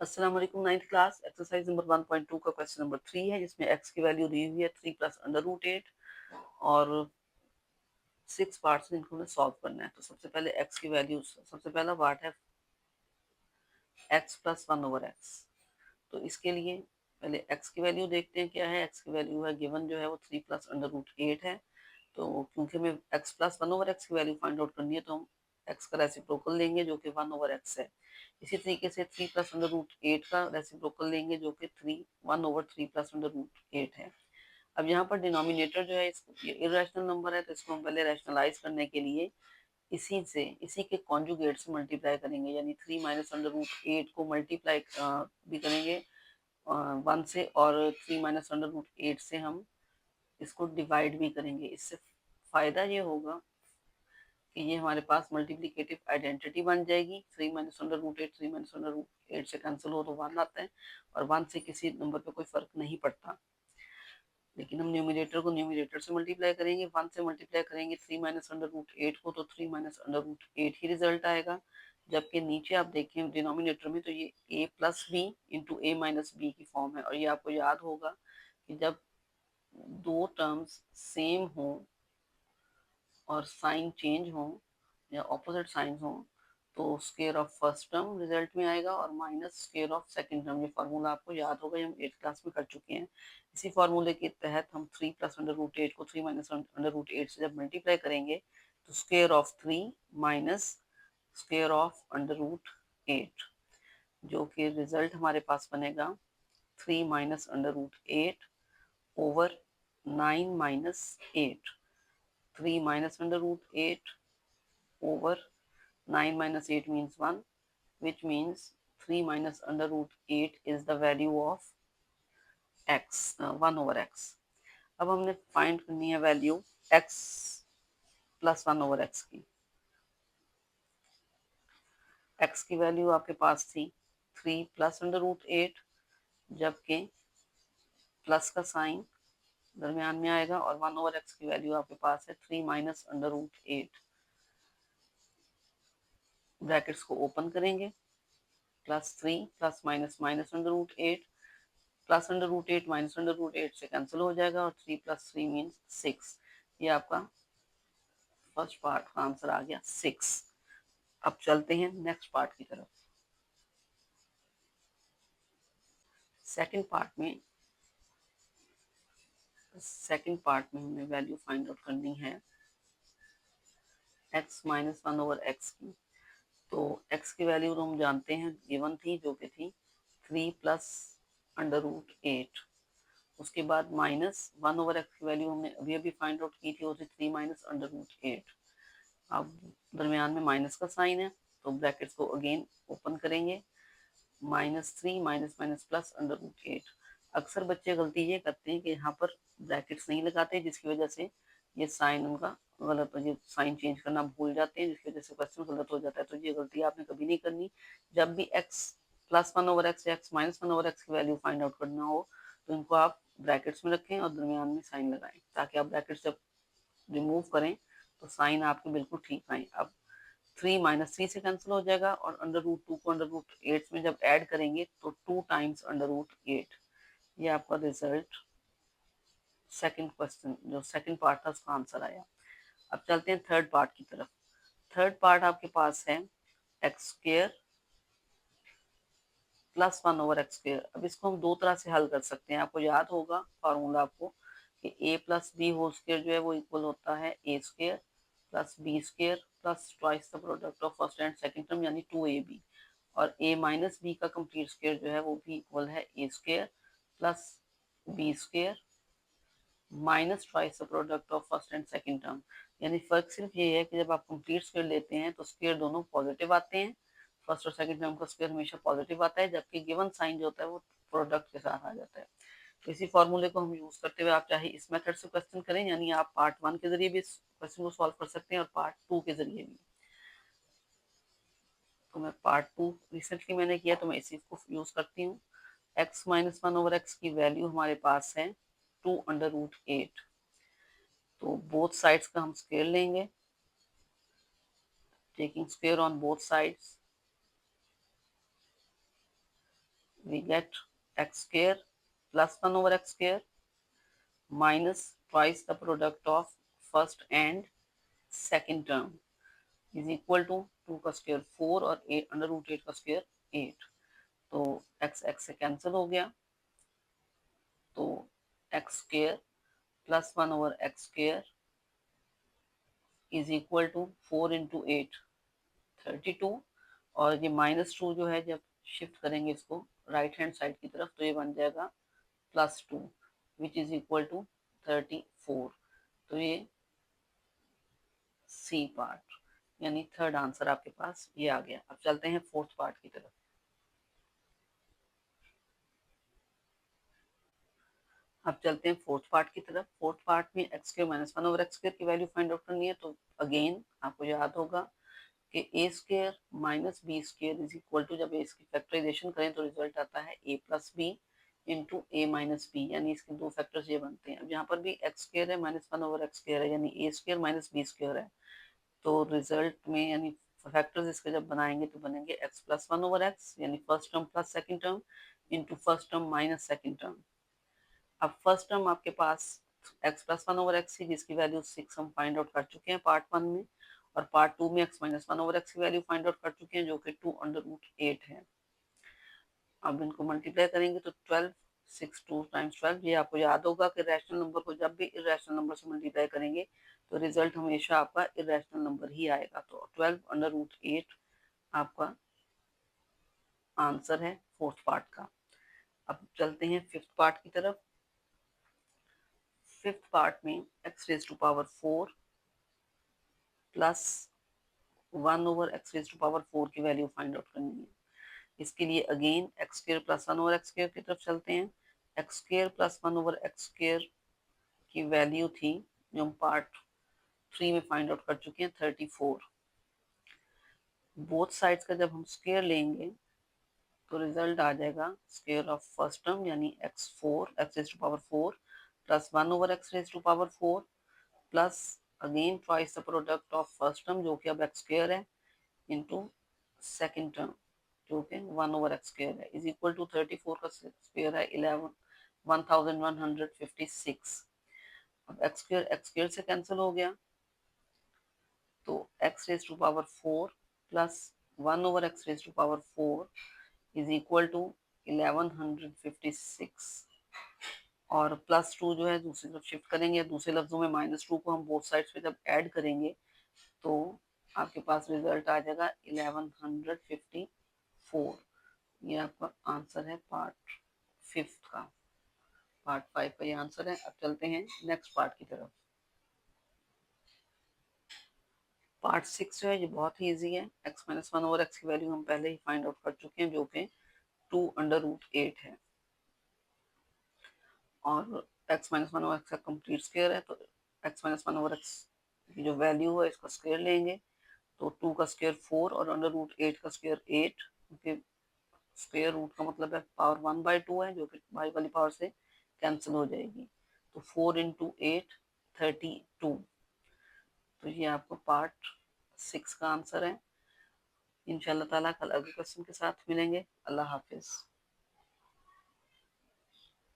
अस्सलाम वालेकुम। 9th class exercise number 1.2 का क्वेश्चन नंबर 3 है, जिसमें x की वैल्यू दी हुई है 3 प्लस अंडर रूट 8 और 6 पार्ट्स में इनको हमें सॉल्व करना है। तो सबसे पहले x की वैल्यू, सबसे पहला पार्ट है x प्लस 1 ओवर एक्स। तो इसके लिए पहले x की वैल्यू देखते हैं क्या है। x की वैल्यू है गिवन जो है वो 3 प्लस अंडर रूट 8 है। तो क्योंकि हमें x प्लस 1 ओवर एक्स की वैल्यू फाइंड आउट करनी है, तो हम x का रेसिप्रोकल लेंगे जो कि 1 ओवर एक्स है। इसी तरीके से 3 प्लस अंडर रूट 8 का रेसिप्रोकल लेंगे जो कि 1 ओवर 3 प्लस अंडर रूट 8 है। अब यहाँ पर डिनोमिनेटर जो है ये इरेशनल नंबर है, तो इसको हम पहले रैशनलाइज करने के लिए इसी के कॉन्जुगेट से मल्टीप्लाई करेंगे, यानी 3 माइनस अंडर रूट 8 को मल्टीप्लाई भी करेंगे 1 से, और 3 माइनस अंडर रूट 8 से हम इसको डिवाइड भी करेंगे। इससे फायदा ये होगा कि ये हमारे पास मल्टीप्लिकेटिव आइडेंटिटी बन जाएगी। 3 minus under root 8 3 minus under root 8 से कैंसिल हो तो 1 आता है, और 1 से किसी नंबर पे कोई फर्क नहीं पड़ता। लेकिन हम न्यूमिनेटर को न्यूमिनेटर से मल्टीप्लाई करेंगे, 1 से मल्टीप्लाई करेंगे 3 माइनस अंडर रूट 8 को, तो 3 माइनस अंडर रूट 8 ही रिजल्ट आएगा। जबकि नीचे आप देखें डिनोमिनेटर में, तो ये a plus B into A minus B की फॉर्म है। और ये आपको याद होगा कि जब दो टर्म्स सेम हो और साइन चेंज हो या ऑपोजिट साइन हो, तो square of first term result में आएगा और minus square of second term. ये फार्मूला आपको याद होगा, ये हम 8th क्लास में कर चुके हैं। इसी फार्मूले के तहत हम 3 प्लस अंडर रूट 8 को 3 माइनस अंडर रूट 8 से जब मल्टीप्लाई करेंगे, तो square of 3 minus square of under root 8, जो कि रिजल्ट हमारे पास बनेगा 3 minus under root 8 over 9 minus 8। 3 minus under root 8 over 9 minus 8 means 1, which means 3 minus under root 8 is the value of x, 1 over x. अब हमने find करनी है value x plus 1 over x की। x की value आपके पास थी 3 plus under root 8, जबकि plus का साइन दरमियान में आएगा, और 1 ओवर एक्स की वैल्यू आपके पास है 3 माइनस अंडर रूट 8। ब्रैकेट्स को ओपन करेंगे, plus 3 plus minus minus under root 8, plus under root 8 minus under root 8 से कैंसिल हो जाएगा, और 3 प्लस 3 मीन्स 6। ये आपका फर्स्ट पार्ट का आंसर आ गया 6। अब चलते हैं नेक्स्ट पार्ट की तरफ। सेकंड पार्ट में हमें वैल्यू फाइंड आउट करनी है x माइनस 1 ओवर एक्स की। तो x की वैल्यू तो हम जानते हैं गिवन थी, जो कि थी 3 प्लस अंडर रूट 8। उसके बाद माइनस 1 ओवर एक्स की वैल्यू हमने अभी अभी फाइंड आउट की थी, वो थी 3 माइनस अंडर रूट 8। अब दरमियान में माइनस का साइन है, तो ब्रैकेट्स को अगेन ओपन करेंगे, -3 minus minus plus under root 8। अक्सर बच्चे गलती ये करते हैं कि यहाँ पर ब्रैकेट्स नहीं लगाते, जिसकी वजह से ये साइन उनका गलत हो, ये साइन चेंज करना भूल जाते हैं, जिसकी वजह से क्वेश्चन गलत हो जाता है। तो ये गलती आपने कभी नहीं करनी। जब भी x प्लस 1 ओवर एक्स या x माइनस 1 ओवर एक्स की वैल्यू फाइंड आउट करना हो, तो इनको आप ब्रैकेट्स में रखें और दरमियान में साइन लगाएं, ताकि आप ब्रैकेट्स जब रिमूव करें तो साइन आपके बिल्कुल ठीक आए। अब 3 माइनस 3 से कैंसिल हो जाएगा, और अंडर रूट 2 को अंडर रूट 8 में जब ऐड करेंगे तो 2 टाइम्स अंडर रूट 8। ये आपका रिजल्ट सेकंड क्वेश्चन, जो सेकंड पार्ट था, उसका आंसर आया। अब चलते हैं थर्ड पार्ट की तरफ। थर्ड पार्ट आपके पास है x square plus 1 over x square. अब इसको हम दो तरह से हल कर सकते हैं। आपको याद होगा फॉर्मूला आपको कि a plus B whole square जो है वो इक्वल होता है a square plus B square plus twice the product of first and second term, यानी 2ab। और a माइनस बी का कंप्लीट स्क्वेयर जो है वो भी इक्वल है a square plus B square minus twice the product of first and second term. यानी फर्क सिर्फ ये है कि जब आप कंप्लीट स्क्वेयर लेते हैं तो स्क्वेयर दोनों पॉजिटिव आते हैं, फर्स्ट और सेकंड टर्म का स्क्वायर हमेशा पॉजिटिव आता है, जबकि गिवन साइन जो होता है वो प्रोडक्ट के साथ आ जाता है। तो इसी फॉर्मूले को हम यूज करते हुए आप चाहे इस मेथड से क्वेश्चन करें, यानी आप पार्ट 1 के जरिए भी इस क्वेश्चन को सॉल्व कर सकते हैं और पार्ट 2 के जरिए भी। तो मैं पार्ट 2 रिसेंटली मैंने किया, तो मैं इसी को यूज करती हूँ। x माइनस 1 ओवर एक्स की वैल्यू हमारे पास है 2 अंडर रूट 8। तो बोथ साइड्स का हम स्क्वायर लेंगे, taking square on both sides, we get x square plus 1 over x square minus twice the product of first and second term is equal to 2 का square 4 और 8 under root 8 का square 8। तो x x से cancel हो गया, तो x square plus 1 over x square is equal to 4 into 8 32, और ये -2 जो है जब शिफ्ट करेंगे इसको राइट हैंड साइड की तरफ तो ये बन जाएगा +2 विच इज इक्वल टू 34। तो ये सी पार्ट यानी थर्ड आंसर आपके पास ये आ गया। अब चलते हैं फोर्थ पार्ट की तरफ। अब चलते हैं फोर्थ पार्ट की तरफ। फोर्थ पार्ट में x square minus 1 over x square की वैल्यू फाइंड आउट करनी है। तो अगेन आपको याद होगा कि a square minus b square is equal to, जब इसकी फैक्टराइजेशन करें तो रिजल्ट आता है a plus B into A minus b, यानी इसके दो फैक्टर्स ये बनते हैं। अब यहाँ पर भी एक्स स्क्वायर है माइनस 1 ओवर एक्स स्क्वायर है, यानी ए स्क्वायर माइनस बी स्क्वायर है। तो रिजल्ट में यानी फैक्टर्स इसके जब बनाएंगे तो बनेंगे एक्स प्लस 1 ओवर एक्स, यानी first term plus second term into first term minus second term. अब फर्स्ट टर्म आपके पास x प्लस 1 ओवर एक्स थी जिसकी वैल्यू 6 हम फाइंड आउट कर चुके हैं पार्ट 1 में, और पार्ट 2 में x माइनस 1 ओवर एक्स की वैल्यू फाइंड आउट कर चुके हैं जो कि 2 अंडर रूट 8 है। अब इनको मल्टीप्लाई करेंगे तो 12 6 2 टाइम्स 12। ये आपको याद होगा कि रैशनल नंबर को जब भी इरेशनल नंबर से मल्टीप्लाई करेंगे तो रिजल्ट हमेशा आपका इरेशनल नंबर ही आएगा। तो 12 अंडर रूट 8 आपका आंसर है फोर्थ पार्ट का। अब चलते हैं फिफ्थ पार्ट की तरफ। फिफ्थ पार्ट में x raise to power 4 plus 1 over x raise to power 4 की वैल्यू फाइंड आउट करनी है। इसके लिए again x square plus 1 over x square की तरफ चलते हैं। X square plus 1 over x square की वैल्यू थी जो हम पार्ट 3 में फाइंड आउट कर चुके हैं 34। बोथ साइड्स का जब हम स्क्र लेंगे तो रिजल्ट आ जाएगा स्क्वायर ऑफ फर्स्ट टर्म यानी x4 x raise to power 4 plus 1 over x raise to power 4 plus again twice the product of first term जो कि अब x स्क्वायर है इनटू सेकंड टर्म जो कि 1 ओवर x स्क्वायर है is equal to 34 का square है 1156। अब x स्क्वायर से कैंसिल हो गया तो x raise to power 4 plus 1 over x raise to power 4 is equal to 1156, और +2 जो है दूसरी तरफ शिफ्ट करेंगे, दूसरे लफ्जों में -2 को हम बोथ साइड्स पे जब ऐड करेंगे तो आपके पास रिजल्ट आ जाएगा 1154। ये आपका आंसर है पार्ट 5 का। पार्ट 5 का ये आंसर है। अब चलते हैं नेक्स्ट पार्ट की तरफ। पार्ट 6 जो है ये बहुत ही ईजी है। x माइनस 1 ओवर एक्स की वैल्यू हम पहले ही फाइंड आउट कर चुके हैं जो कि 2 अंडर रूट 8 है, और x माइनस 1 ओवर एक्स का कंप्लीट स्क्वायर है तो x माइनस 1 ओवर एक्स की जो वैल्यू है इसका स्क्वायर लेंगे तो 2 का स्क्वायर 4 और अंडर रूट 8 का स्क्वायर 8, क्योंकि स्क्वायर रूट का मतलब है पावर 1/2 है जो कि y वाली पावर से कैंसिल हो जाएगी। तो 4 इंटू 8 32। तो ये आपको पार्ट 6 का आंसर है। इंशाल्लाह ताला कल अगले क्वेश्चन के साथ मिलेंगे। अल्लाह हाफिज।